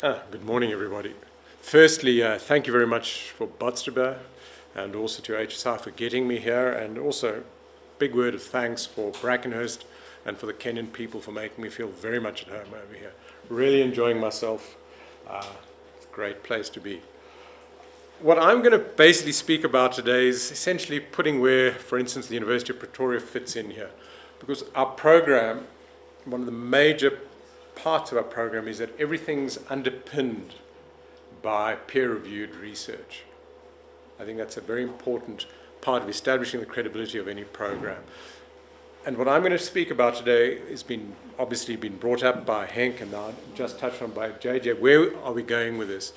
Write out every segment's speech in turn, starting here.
Good morning, everybody. Firstly, thank you very much for Botstiber and also to HSI for getting me here, and also big word of thanks for Brackenhurst and for the Kenyan people for making me feel very much at home over here. Really enjoying myself. It's a great place to be. What I'm going to basically speak about today is essentially putting where, for instance, the University of Pretoria fits in here. Because our program, one of the major parts of our program is that everything's underpinned by peer-reviewed research. I think that's a very important part of establishing the credibility of any program. And what I'm going to speak about today has obviously been brought up by Henk and now just touched on by JJ. Where are we going with this?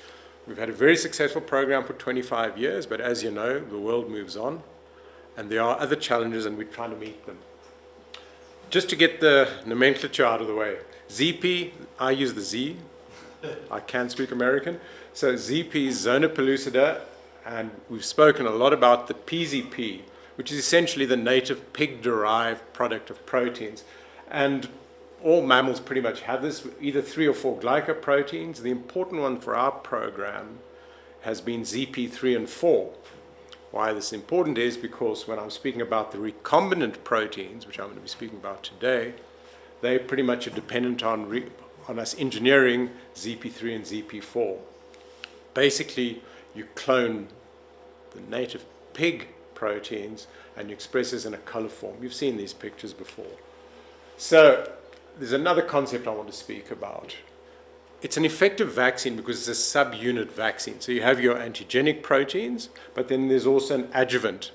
We've had a very successful program for 25 years, but as you know, the world moves on and there are other challenges and we're trying to meet them. Just to get the nomenclature out of the way, ZP, I use the Z, I can speak American. So ZP is Zona Pellucida, and we've spoken a lot about the PZP, which is essentially the native pig-derived product of proteins. And all mammals pretty much have this, either 3 or 4 glycoproteins. The important one for our program has been ZP3 and 4. Why this is important is because when I'm speaking about the recombinant proteins, which I'm going to be speaking about today, they pretty much are dependent on us engineering ZP3 and ZP4. Basically, you clone the native pig proteins and you express this in a color form. You've seen these pictures before. So there's another concept I want to speak about. It's an effective vaccine because it's a subunit vaccine. So you have your antigenic proteins, but then there's also an adjuvant.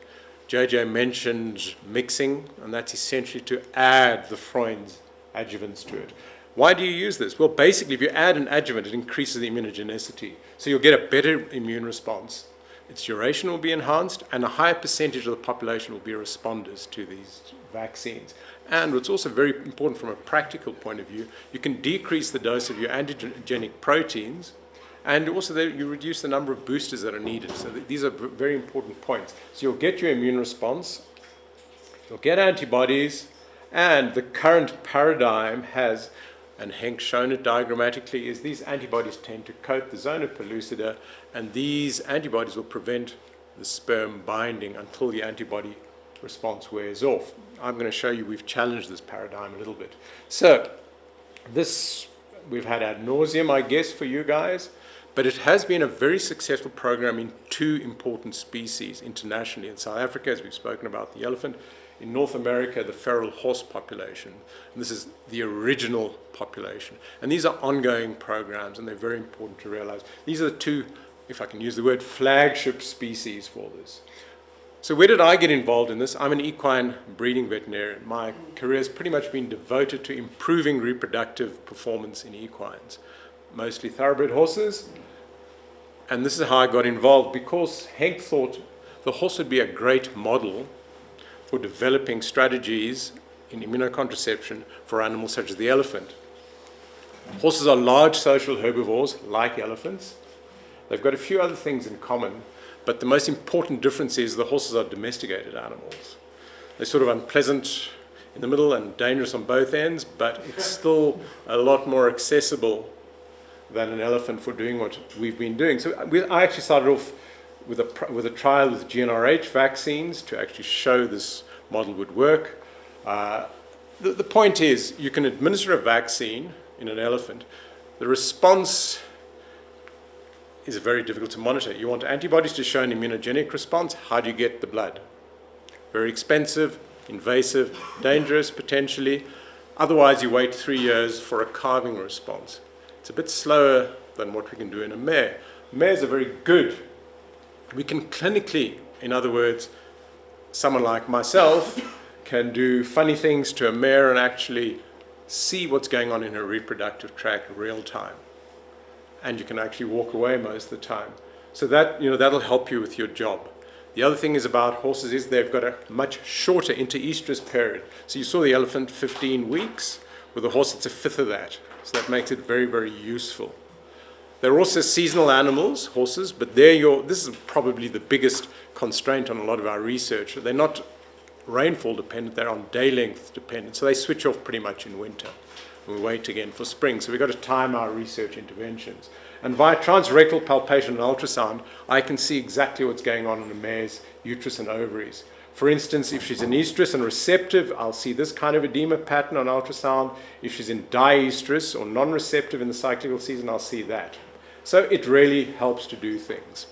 JJ mentioned mixing, and that's essentially to add the Freund's adjuvants to it. Why do you use this? Well, basically, if you add an adjuvant, it increases the immunogenicity. So you'll get a better immune response. Its duration will be enhanced, and a higher percentage of the population will be responders to these vaccines. And what's also very important from a practical point of view, you can decrease the dose of your antigenic proteins, and also you reduce the number of boosters that are needed. So these are very important points. So you'll get your immune response, you'll get antibodies, and the current paradigm has, and Henk's shown it diagrammatically, is these antibodies tend to coat the zona pellucida, and these antibodies will prevent the sperm binding until the antibody response wears off. I'm going to show you we've challenged this paradigm a little bit. So this we've had ad nauseum, I guess, for you guys, but it has been a very successful program in 2 important species internationally. In South Africa, as we've spoken about, the elephant. In North America, the feral horse population. And this is the original population. And these are ongoing programs, and they're very important to realize. These are the 2, if I can use the word, flagship species for this. So where did I get involved in this? I'm an equine breeding veterinarian. My career has pretty much been devoted to improving reproductive performance in equines, mostly thoroughbred horses. And this is how I got involved, because Henk thought the horse would be a great model for developing strategies in immunocontraception for animals such as the elephant. Horses are large social herbivores like elephants. They've got a few other things in common, but the most important difference is the horses are domesticated animals. They're sort of unpleasant in the middle and dangerous on both ends, but it's still a lot more accessible than an elephant for doing what we've been doing. So I actually started off with a trial with GnRH vaccines to actually show this model would work. The point is, you can administer a vaccine in an elephant. The response is very difficult to monitor. You want antibodies to show an immunogenic response. How do you get the blood? Very expensive, invasive, dangerous potentially. Otherwise, you wait 3 years for a calving response. It's a bit slower than what we can do in a mare. Mares are very good. We can clinically, in other words, someone like myself can do funny things to a mare and actually see what's going on in her reproductive tract real time. And you can actually walk away most of the time. So that, that'll help you with your job. The other thing is about horses is they've got a much shorter interestrus period. So you saw the elephant 15 weeks. With the horse, it's a fifth of that. So that makes it very, very useful. They're also seasonal animals, horses, but this is probably the biggest constraint on a lot of our research. They're not rainfall dependent, they're on day length dependent. So they switch off pretty much in winter. and we wait again for spring. So we've got to time our research interventions. And via transrectal palpation and ultrasound, I can see exactly what's going on in a mare's uterus and ovaries. For instance, if she's in estrus and receptive, I'll see this kind of edema pattern on ultrasound. If she's in diestrus or non-receptive in the cyclical season, I'll see that. So it really helps to do things.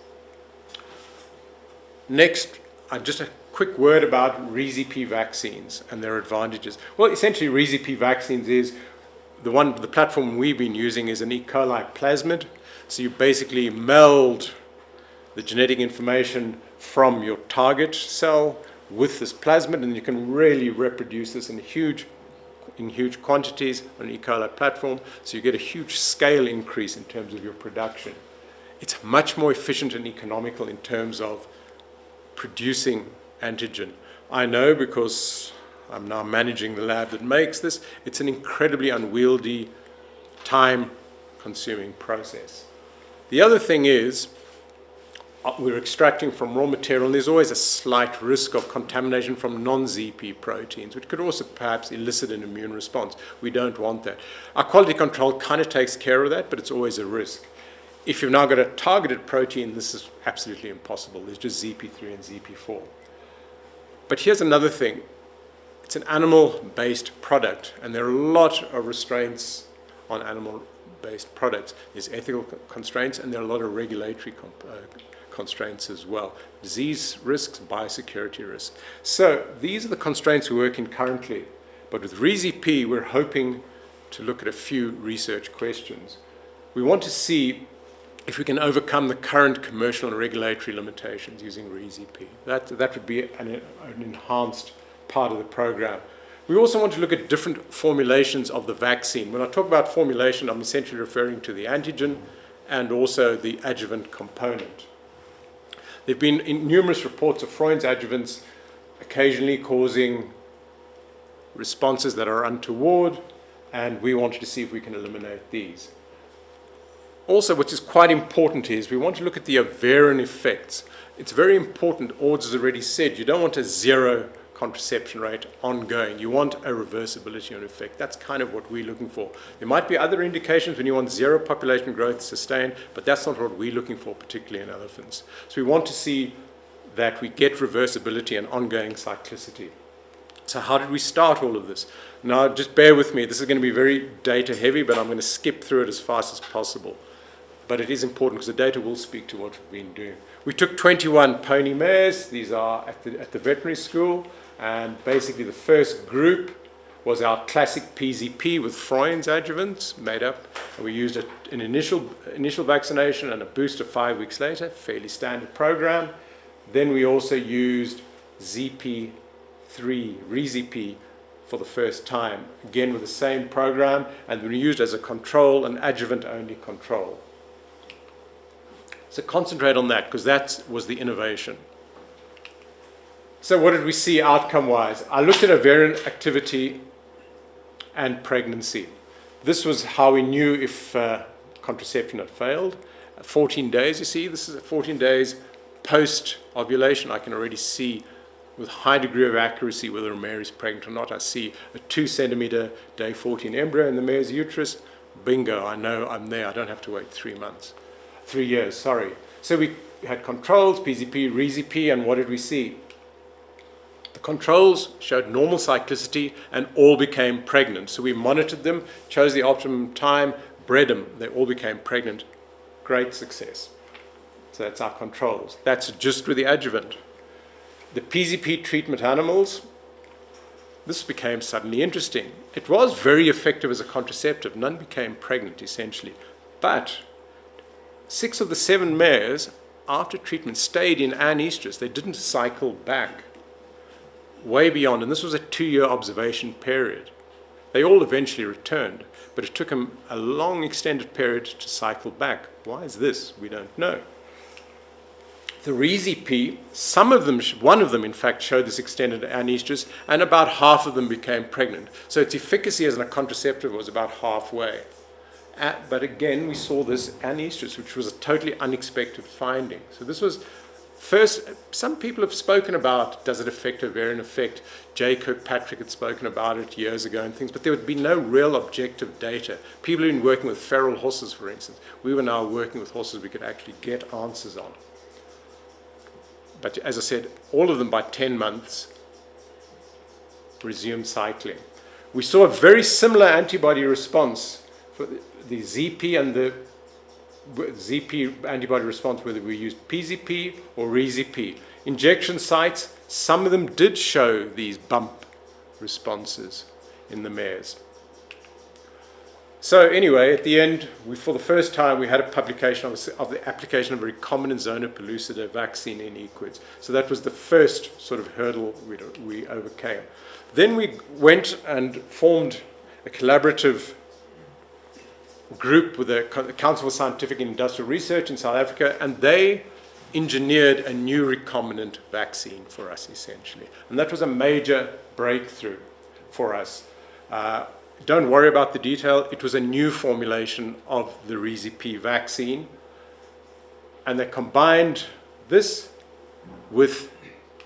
Next, just a quick word about reZP vaccines and their advantages. Well, essentially, reZP vaccines is the platform we've been using is an E. coli plasmid. So you basically meld the genetic information from your target cell with this plasmid, and you can really reproduce this in huge quantities on an E. coli platform. So you get a huge scale increase in terms of your production. It's much more efficient and economical in terms of producing antigen. I know because I'm now managing the lab that makes this. It's an incredibly unwieldy, time-consuming process. The other thing is, we're extracting from raw material, and there's always a slight risk of contamination from non-ZP proteins, which could also perhaps elicit an immune response. We don't want that. Our quality control kind of takes care of that, but it's always a risk. If you've now got a targeted protein, this is absolutely impossible. There's just ZP3 and ZP4. But here's another thing. It's an animal-based product, and there are a lot of restraints on animal-based products. There's ethical constraints, and there are a lot of regulatory constraints as well. Disease risks, biosecurity risks. So these are the constraints we're working currently. But with reZP, we're hoping to look at a few research questions. We want to see if we can overcome the current commercial and regulatory limitations using reZP. That would be an enhanced part of the program. We also want to look at different formulations of the vaccine. When I talk about formulation, I'm essentially referring to the antigen and also the adjuvant component. There have been numerous reports of Freund's adjuvants occasionally causing responses that are untoward, and we wanted to see if we can eliminate these. Also, what is quite important is we want to look at the ovarian effects. It's very important, Ords has already said, you don't want a zero contraception rate ongoing. You want a reversibility on effect. That's kind of what we're looking for. There might be other indications when you want zero population growth sustained, but that's not what we're looking for, particularly in elephants. So we want to see that we get reversibility and ongoing cyclicity. So how did we start all of this? Now, just bear with me. This is going to be very data heavy, but I'm going to skip through it as fast as possible. But it is important because the data will speak to what we've been doing. We took 21 pony mares. These are at the veterinary school. And basically the first group was our classic PZP with Freund's adjuvants made up. And we used an initial vaccination and a booster 5 weeks later, fairly standard program. Then we also used ZP3, reZP, for the first time, again with the same program, and we used as a control, an adjuvant-only control. So concentrate on that, because that was the innovation. So what did we see outcome-wise? I looked at ovarian activity and pregnancy. This was how we knew if contraception had failed. 14 days, you see, this is 14 days post-ovulation. I can already see with high degree of accuracy whether a mare is pregnant or not. I see a 2 centimeter day 14 embryo in the mare's uterus. Bingo, I know I'm there. I don't have to wait 3 years, sorry. So we had controls, PZP, reZP, and what did we see? The controls showed normal cyclicity and all became pregnant. So we monitored them, chose the optimum time, bred them. They all became pregnant. Great success. So that's our controls. That's just with the adjuvant. The PZP treatment animals, this became suddenly interesting. It was very effective as a contraceptive. None became pregnant, essentially. But 6 of the 7 mares, after treatment, stayed in anestrus. They didn't cycle back way beyond. And this was a 2-year observation period. They all eventually returned, but it took them a long extended period to cycle back. Why is this? We don't know. The reZP, one of them in fact showed this extended anestrus, and about half of them became pregnant. So its efficacy as a contraceptive was about halfway. But again, we saw this anestrus, which was a totally unexpected finding. So this was First, some people have spoken about, does it affect ovarian effect? Jay Kirkpatrick had spoken about it years ago and things, but there would be no real objective data. People have been working with feral horses, for instance. We were now working with horses we could actually get answers on. But as I said, all of them by 10 months resumed cycling. We saw a very similar antibody response for the ZP and the ZP antibody response, whether we used PZP or reZP. Injection sites, some of them did show these bump responses in the mares. So anyway, at the end, for the first time, we had a publication of the application of a recombinant Zona Pellucida vaccine in equids. So that was the first sort of hurdle we overcame. Then we went and formed a collaborative group with the Council for Scientific and Industrial Research in South Africa, and they engineered a new recombinant vaccine for us, essentially. And that was a major breakthrough for us. Don't worry about the detail. It was a new formulation of the reZP vaccine, and they combined this with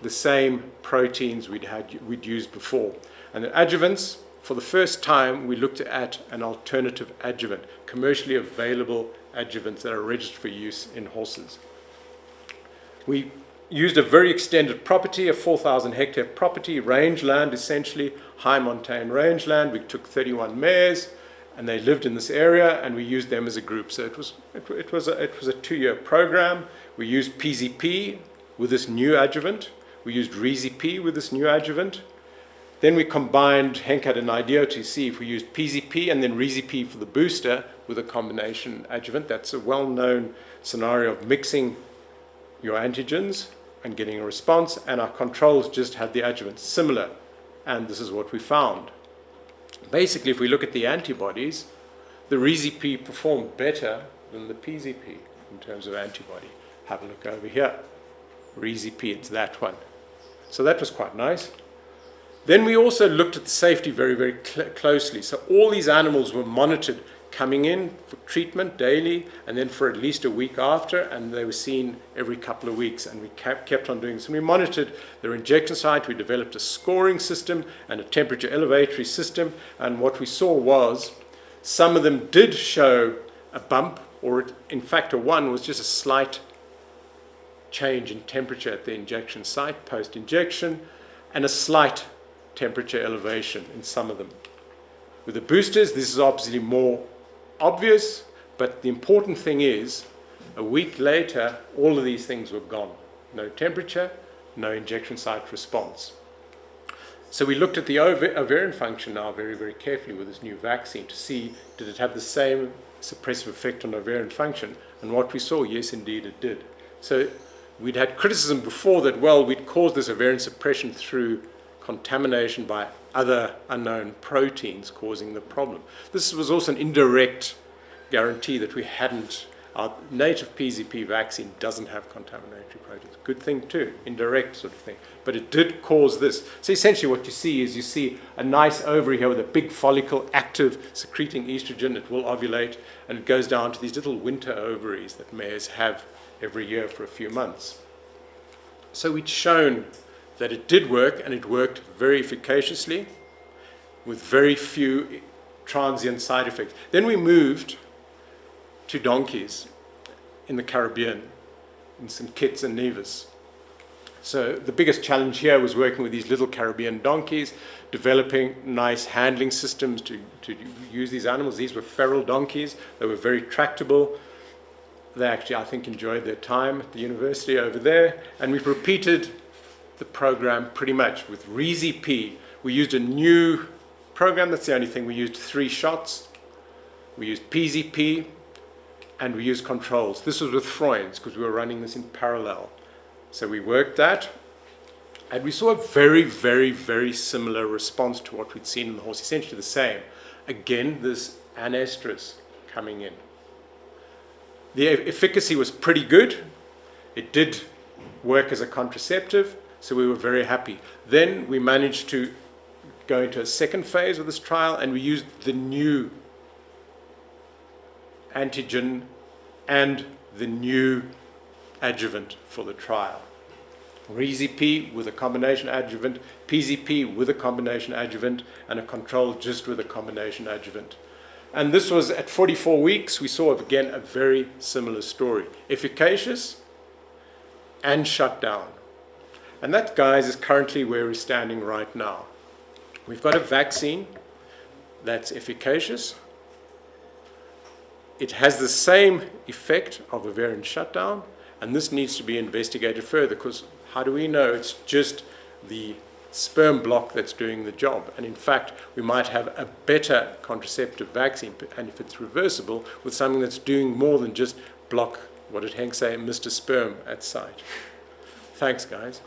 the same proteins we'd used before. And the adjuvants, for the first time, we looked at an alternative adjuvant, commercially available adjuvants that are registered for use in horses. We used a very extended property, a 4,000 hectare property, rangeland essentially, high montane rangeland. We took 31 mares, and they lived in this area, and we used them as a group. So it was a 2-year program. We used PZP with this new adjuvant. We used reZP with this new adjuvant. Then we combined, Henk had an idea to see if we used PZP and then reZP for the booster with a combination adjuvant. That's a well-known scenario of mixing your antigens and getting a response, and our controls just had the adjuvant similar, and this is what we found. Basically, if we look at the antibodies, the reZP performed better than the PZP in terms of antibody. Have a look over here. reZP, it's that one. So that was quite nice. Then we also looked at the safety very, very closely. So all these animals were monitored coming in for treatment daily, and then for at least a week after, and they were seen every couple of weeks, and we kept on doing this. And we monitored their injection site. We developed a scoring system and a temperature elevatory system, and what we saw was some of them did show a bump, or in fact one was just a slight change in temperature at the injection site post-injection, and a slight temperature elevation in some of them. With the boosters, this is obviously more obvious, but the important thing is, a week later, all of these things were gone. No temperature, no injection site response. So we looked at the ovarian function now very, very carefully with this new vaccine to see, did it have the same suppressive effect on ovarian function? And what we saw, yes, indeed it did. So we'd had criticism before that, well, we'd caused this ovarian suppression through contamination by other unknown proteins causing the problem. This was also an indirect guarantee that we hadn't. Our native PZP vaccine doesn't have contaminatory proteins. Good thing too, indirect sort of thing. But it did cause this. So essentially what you see is you see a nice ovary here with a big follicle, active, secreting estrogen. It will ovulate, and it goes down to these little winter ovaries that mares have every year for a few months. So we'd shown that it did work, and it worked very efficaciously with very few transient side effects. Then we moved to donkeys in the Caribbean, in St. Kitts and Nevis. So the biggest challenge here was working with these little Caribbean donkeys, developing nice handling systems to use these animals. These were feral donkeys. They were very tractable. They actually, I think, enjoyed their time at the university over there. And we've repeated the program pretty much with reZP. We used a new program. That's the only thing. We used 3 shots. We used PZP, and we used controls. This was with Freund's because we were running this in parallel. So we worked that, and we saw a very, very, very similar response to what we'd seen in the horse, essentially the same. Again, this anestrus coming in. The efficacy was pretty good. It did work as a contraceptive, so we were very happy. Then we managed to go into a second phase of this trial, and we used the new antigen and the new adjuvant for the trial. reZP with a combination adjuvant, PZP with a combination adjuvant, and a control just with a combination adjuvant. And this was at 44 weeks. We saw, again, a very similar story. Efficacious and shut down. And that, guys, is currently where we're standing right now. We've got a vaccine that's efficacious. It has the same effect of ovarian shutdown, and this needs to be investigated further, because how do we know it's just the sperm block that's doing the job? And in fact, we might have a better contraceptive vaccine, and if it's reversible, with something that's doing more than just block, what did Henk say, Mr. Sperm at site. Thanks, guys.